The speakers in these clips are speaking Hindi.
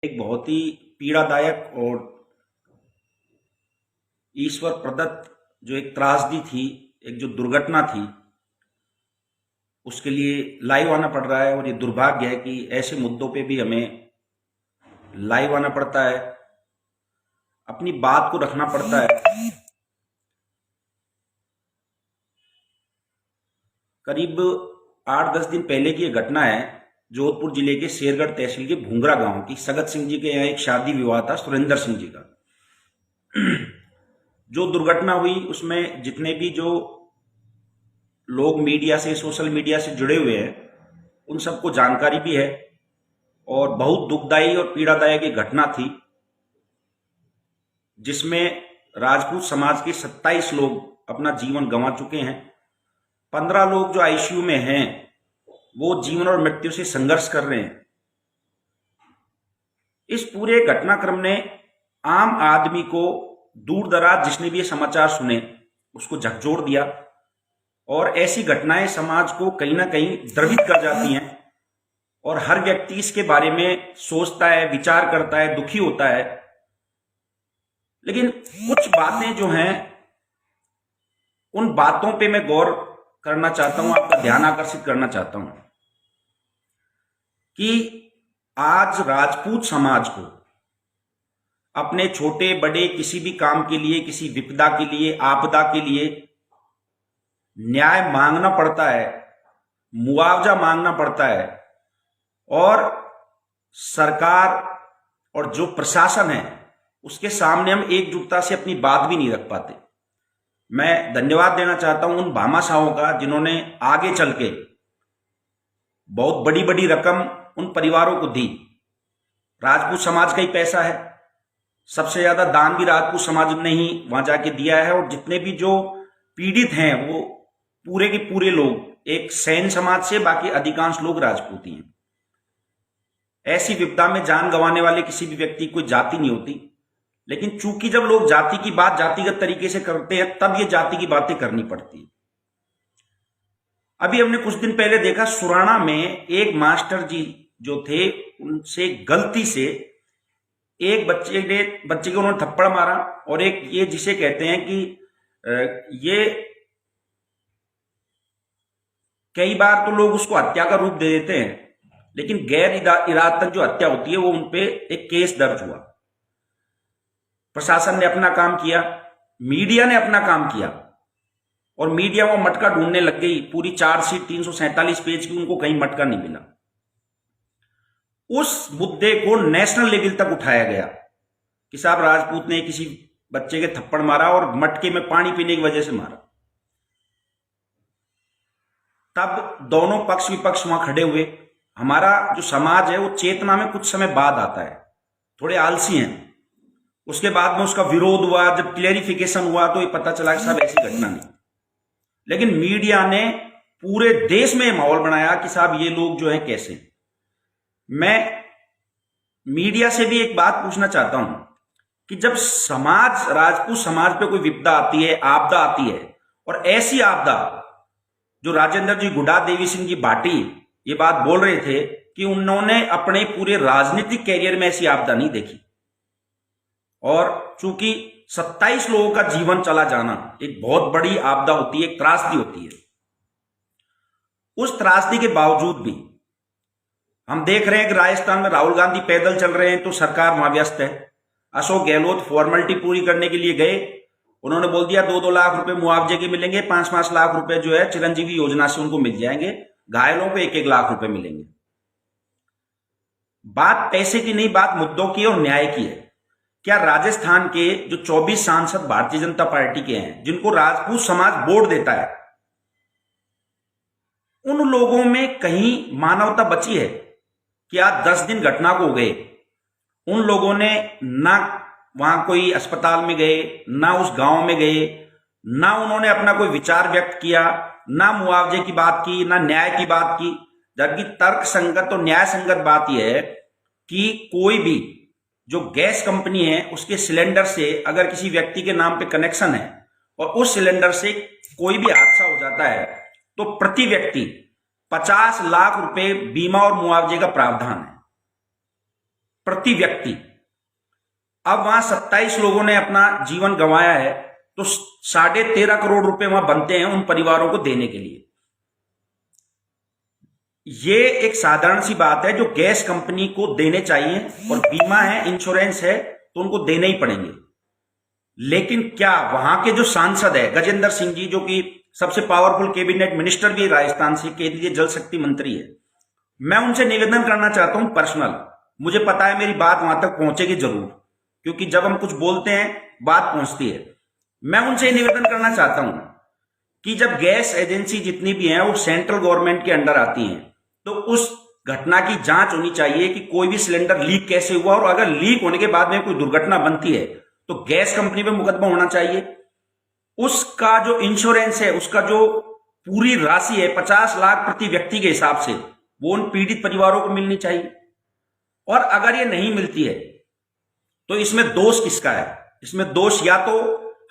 एक बहुत ही पीड़ादायक और ईश्वर प्रदत्त जो एक त्रासदी थी, एक जो दुर्घटना थी, उसके लिए लाइव आना पड़ रहा है। और ये दुर्भाग्य है कि ऐसे मुद्दों पे भी हमें लाइव आना पड़ता है, अपनी बात को रखना पड़ता है। करीब 8-10 दिन पहले की ये घटना है, जोधपुर जिले के शेरगढ़ तहसील के भूंगरा गांव की। सगत सिंह जी के यहाँ एक शादी विवाह था, सुरेंद्र सिंह जी का। जो दुर्घटना हुई उसमें जितने भी जो लोग मीडिया से, सोशल मीडिया से जुड़े हुए हैं, उन सबको जानकारी भी है। और बहुत दुखदायी और पीड़ादायक एक घटना थी, जिसमें राजपूत समाज के 27 लोग अपना जीवन गंवा चुके हैं। 15 लोग जो आईसीयू में हैं, वो जीवन और मृत्यु से संघर्ष कर रहे हैं। इस पूरे घटनाक्रम ने आम आदमी को, दूर दराज जिसने भी ये समाचार सुने, उसको झकझोर दिया। और ऐसी घटनाएं समाज को कहीं ना कहीं द्रवित कर जाती हैं और हर व्यक्ति इसके बारे में सोचता है, विचार करता है, दुखी होता है। लेकिन कुछ बातें जो हैं, उन बातों पे मैं गौर करना चाहता हूं, आपका ध्यान आकर्षित करना चाहता हूं कि आज राजपूत समाज को अपने छोटे बड़े किसी भी काम के लिए, किसी विपदा के लिए, आपदा के लिए न्याय मांगना पड़ता है, मुआवजा मांगना पड़ता है। और सरकार और जो प्रशासन है, उसके सामने हम एकजुटता से अपनी बात भी नहीं रख पाते। मैं धन्यवाद देना चाहता हूं उन भामाशाहों का, जिन्होंने आगे चल के बहुत बड़ी बड़ी रकम उन परिवारों को दी। राजपूत समाज का ही पैसा है, सबसे ज्यादा दान भी राजपूत समाज ने ही वहां जाके दिया है। और जितने भी जो पीड़ित हैं, वो पूरे के पूरे लोग एक सैन समाज से, बाकी अधिकांश लोग राजपूत ही हैं। ऐसी विपदा में जान गंवाने वाले किसी भी व्यक्ति की कोई जाति नहीं होती। लेकिन चूंकि जब लोग जाति की बात जातिगत तरीके से करते हैं, तब ये जाति की बातें करनी पड़ती है। अभी हमने कुछ दिन पहले देखा, सुराणा में एक मास्टर जी जो थे, उनसे गलती से एक बच्चे को उन्होंने थप्पड़ मारा। और एक ये जिसे कहते हैं कि ये कई बार तो लोग उसको हत्या का रूप दे देते हैं, लेकिन गैर इरादतन जो हत्या होती है, वो उनपे एक केस दर्ज हुआ। प्रशासन ने अपना काम किया, मीडिया ने अपना काम किया, और मीडिया वो मटका ढूंढने लग गई। पूरी चार्जशीट 347 पेज की, उनको कहीं मटका नहीं मिला। उस मुद्दे को नेशनल लेवल तक उठाया गया कि साहब राजपूत ने किसी बच्चे के थप्पड़ मारा और मटके में पानी पीने की वजह से मारा। तब दोनों पक्ष विपक्ष वहां खड़े हुए। हमारा जो समाज है, वो चेतना में कुछ समय बाद आता है, थोड़े आलसी हैं। उसके बाद में उसका विरोध हुआ, जब क्लेरिफिकेशन हुआ तो ये पता चला कि साहब ऐसी घटना नहीं। लेकिन मीडिया ने पूरे देश में माहौल बनाया कि साहब ये लोग जो है कैसे। मैं मीडिया से भी एक बात पूछना चाहता हूं कि जब समाज, राजपूत समाज पे कोई विपदा आती है, आपदा आती है, और ऐसी आपदा जो राजेंद्र जी गुडा, देवी सिंह जी बाटी ये बात बोल रहे थे कि उन्होंने अपने पूरे राजनीतिक कैरियर में ऐसी आपदा नहीं देखी। और चूंकि 27 लोगों का जीवन चला जाना एक बहुत बड़ी आपदा होती है, एक त्रासदी होती है। उस त्रासदी के बावजूद भी हम देख रहे हैं कि राजस्थान में राहुल गांधी पैदल चल रहे हैं तो सरकार वहां व्यस्त है। अशोक गहलोत फॉर्मेलिटी पूरी करने के लिए गए, उन्होंने बोल दिया 2-2 लाख रुपए मुआवजे के मिलेंगे, 5-5 लाख रुपए जो है चिरंजीवी योजना से उनको मिल जाएंगे, घायलों को 1-1 लाख रुपए मिलेंगे। बात पैसे की नहीं, बात मुद्दों की और न्याय की है। क्या राजस्थान के जो 24 सांसद भारतीय जनता पार्टी के हैं, जिनको राजपूत समाज वोट देता है, उन लोगों में कहीं मानवता बची है? कि आज 10 दिन घटना को हो गए, उन लोगों ने ना वहां कोई अस्पताल में गए, ना उस गांव में गए, ना उन्होंने अपना कोई विचार व्यक्त किया, ना मुआवजे की बात की, ना न्याय की बात की। जबकि तर्क संगत और न्याय संगत बात यह है कि कोई भी जो गैस कंपनी है, उसके सिलेंडर से अगर किसी व्यक्ति के नाम पे कनेक्शन है और उस सिलेंडर से कोई भी हादसा हो जाता है, तो प्रति व्यक्ति 50 लाख रुपए बीमा और मुआवजे का प्रावधान है। प्रति व्यक्ति। अब वहां 27 लोगों ने अपना जीवन गंवाया है, तो 13.5 करोड़ रुपए वहां बनते हैं उन परिवारों को देने के लिए। ये एक साधारण सी बात है जो गैस कंपनी को देने चाहिए, और बीमा है, इंश्योरेंस है, तो उनको देने ही पड़ेंगे। लेकिन क्या वहां के जो सांसद है गजेंद्र सिंह जी, जो कि सबसे पावरफुल कैबिनेट मिनिस्टर भी राजस्थान से, केंद्रीय जल शक्ति मंत्री है, मैं उनसे निवेदन करना चाहता हूं पर्सनल, मुझे पता है मेरी बात वहां तक पहुंचेगी जरूर, क्योंकि जब हम कुछ बोलते हैं बात पहुंचती है। मैं उनसे निवेदन करना चाहता हूं कि जब गैस एजेंसी जितनी भी हैं वो सेंट्रल गवर्नमेंट के अंडर आती हैं, तो उस घटना की जांच होनी चाहिए कि कोई भी सिलेंडर लीक कैसे हुआ, और अगर लीक होने के बाद में कोई दुर्घटना बनती है तो गैस कंपनी पे मुकदमा होना चाहिए। उसका जो इंश्योरेंस है, उसका जो पूरी राशि है 50 लाख प्रति व्यक्ति के हिसाब से, वो उन पीड़ित परिवारों को मिलनी चाहिए। और अगर ये नहीं मिलती है तो इसमें दोष किसका है? इसमें दोष या तो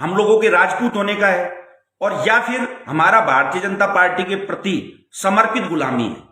हम लोगों के राजपूत होने का है, और या फिर हमारा भारतीय जनता पार्टी के प्रति समर्पित गुलामी है।